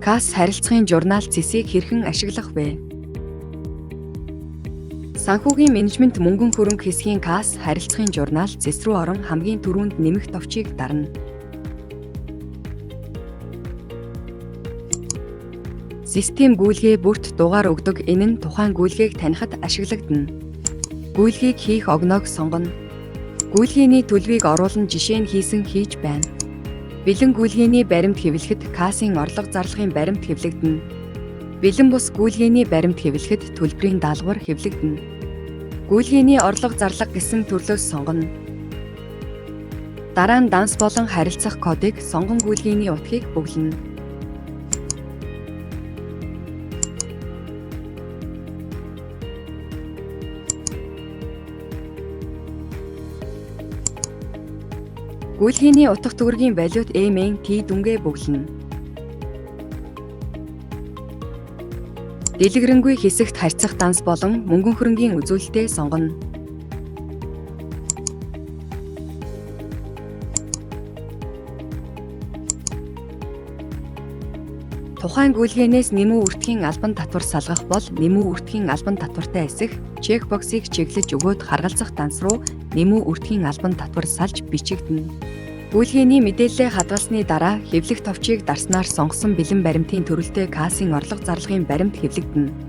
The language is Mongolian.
КАС харилцагын журнал зэсийг хэрхэн ашиглах вэ? Санхүүгийн менежмент мөнгөн хөрөнгө хэсгийн КАС харилцагын журнал зэс рүү орон хамгийн түрүүнд нэмэх товчийг дарна. Систем гүйлгээ бүрт дугаар өгдөг. Энэ нь тухайн гүйлгээг танихад ашиглагдана. Гүйлгийг хийх огноог сонгоно. Гүйлгээний төлөвийг оруулан жишээ нь хийж байна. Бэлэн гүйлгээний баримт хэвлэхэд КАС-ын орлого зарлагын баримт хэвлэгдэнэ. Бэлэн бус гүйлгээний баримт хэвлэхэд төлбөрийн даалгавар хэвлэгдэнэ. Гүйлгээний орлого зарлага гэсэн төрлөөс сонгоно. Дараа нь данс болон харилцах кодыг сонгон гүйлгээний утгыг бөглөнө. Гүйлгээний утга төгрөгийн валют M-ийн T дүнгээ бөглөнө. Дэлгэрэнгүй хэсэгт харьцах данс болон мөнгөн хөрөнгийн үзүүлэлтээ сонгоно. Тухайн гүйлгээнээс нэмүү үртгийн албан татвар салгах бол нэмүү үртгийн албан татвартай эсэх чекбоксыг чиглэж өгөөд харгалзах данс руу нэмүү үртгийн албан татвар салж бичигдэнэ. Гүйлгээний мэдээлэлээ хадгалсны дараа хэвлэх товчийг дарснаар сонгосон бэлэн баримтын төрөлтэй КАС-ын орлого зарлагын баримт хэвлэгдэнэ.